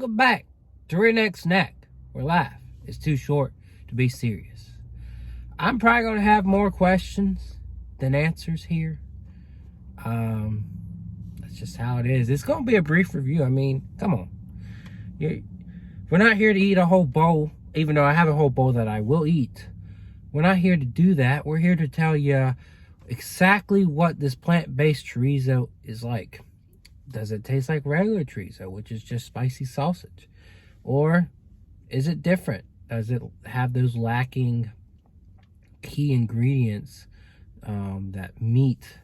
Welcome back to Redneck Snack, where life is too short to be serious. I'm probably going to have more questions than answers here. That's just how it is. It's going to be a brief review. I mean, come on. We're not here to eat a whole bowl, even though I have a whole bowl that I will eat. We're not here to do that. We're here to tell you exactly what this plant-based chorizo is like. Does it taste like regular chorizo, which is just spicy sausage? Or is it different? Does it have those lacking key ingredients that meat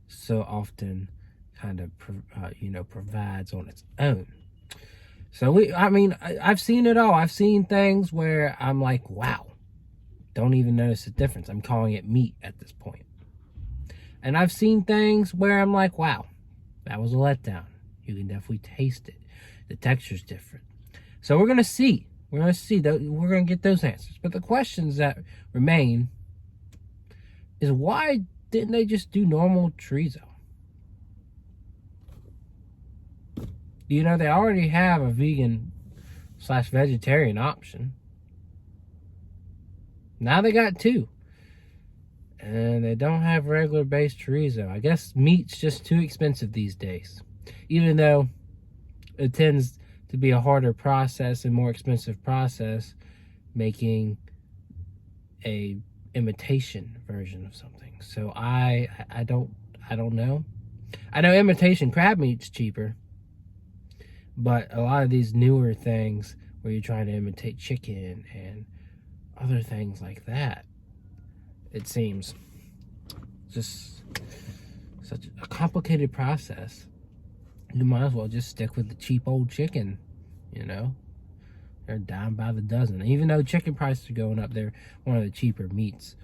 so often kind of provides on its own? So I've seen it all. I've seen things where I'm like, wow, don't even notice the difference. I'm calling it meat at this point. And I've seen things where I'm like, wow, that was a letdown. You can definitely taste it. The texture's different. So we're going to see. We're going to see. We're going to get those answers. But the questions that remain is, why didn't they just do normal chorizo? You know, they already have a vegan/vegetarian option. Now they got two. And they don't have regular based chorizo. I guess meat's just too expensive these days. Even though it tends to be a harder process and more expensive process making a imitation version of something. So I don't know. I know imitation crab meat's cheaper. But a lot of these newer things where you're trying to imitate chicken and other things like that, it seems just such a complicated process. You might as well just stick with the cheap old chicken, you know? They're down by the dozen. Even though chicken prices are going up, they're one of the cheaper meats,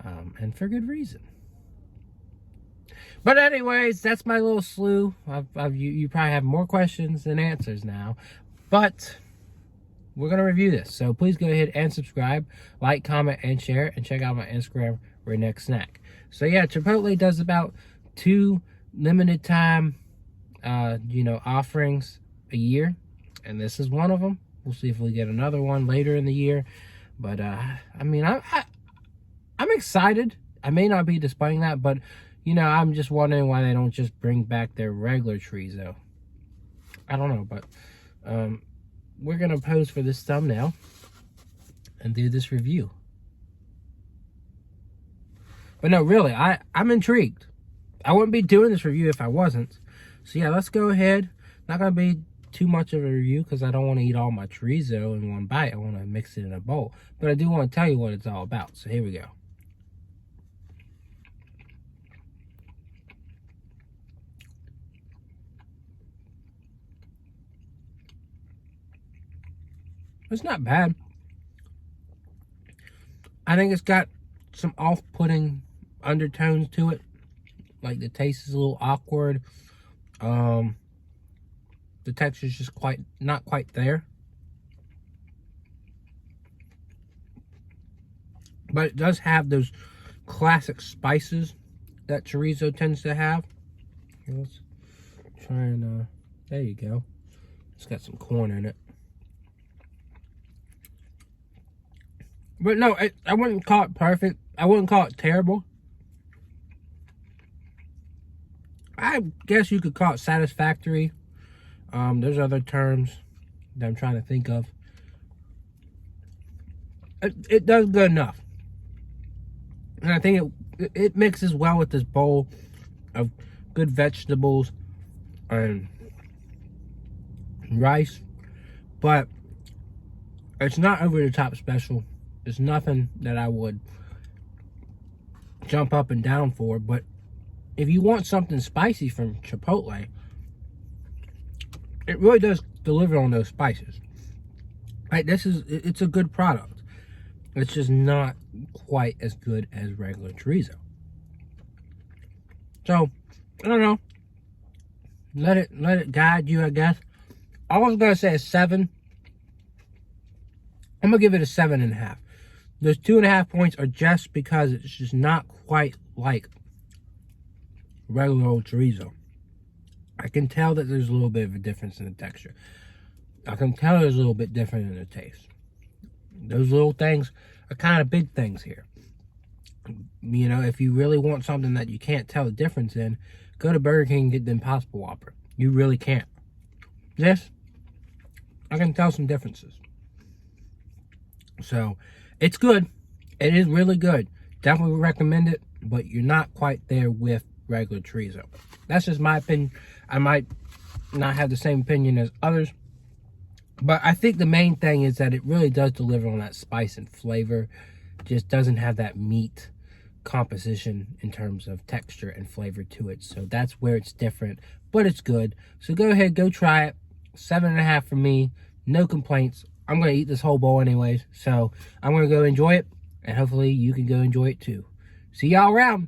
and for good reason. But anyways, that's my little slew. You probably have more questions than answers now, but we're going to review this. So please go ahead and subscribe, like, comment, and share, and check out my Instagram, Redneck Snack. So yeah, Chipotle does about 2 limited time, offerings a year. And this is one of them. We'll see if we get another one later in the year. But, I'm excited. I may not be displaying that, but, I'm just wondering why they don't just bring back their regular chorizo. I don't know, but, we're going to pose for this thumbnail and do this review. But no, really, I'm intrigued. I wouldn't be doing this review if I wasn't. So yeah, let's go ahead. Not going to be too much of a review because I don't want to eat all my chorizo in one bite. I want to mix it in a bowl. But I do want to tell you what it's all about. So here we go. It's not bad. I think it's got some off-putting undertones to it. Like the taste is a little awkward. The texture's just not quite there. But it does have those classic spices that chorizo tends to have. Here, let's try and, there you go. It's got some corn in it. But no, I wouldn't call it perfect. I wouldn't call it terrible. I guess you could call it satisfactory. There's other terms that I'm trying to think of. It does good enough. And I think it mixes well with this bowl of good vegetables and rice. But it's not over the top special. It's nothing that I would jump up and down for. But if you want something spicy from Chipotle, it really does deliver on those spices. Right, it's a good product. It's just not quite as good as regular chorizo. So, I don't know. Let it guide you, I guess. I was gonna say a 7. I'm gonna give it a 7.5. Those 2.5 points are just because it's just not quite like regular old chorizo. I can tell that there's a little bit of a difference in the texture. I can tell it's a little bit different in the taste. Those little things are kind of big things here. You know, if you really want something that you can't tell the difference in, go to Burger King and get the Impossible Whopper. You really can't. This, I can tell some differences. So, it's good. It is really good. Definitely recommend it, but you're not quite there with regular chorizo. That's just my opinion. I might not have the same opinion as others, but I think the main thing is that it really does deliver on that spice and flavor. Just doesn't have that meat composition in terms of texture and flavor to it. So that's where it's different, but it's good. So go ahead, go try it. 7.5 for me. No complaints. I'm going to eat this whole bowl anyways. So I'm going to go enjoy it, and hopefully you can go enjoy it too. See y'all around.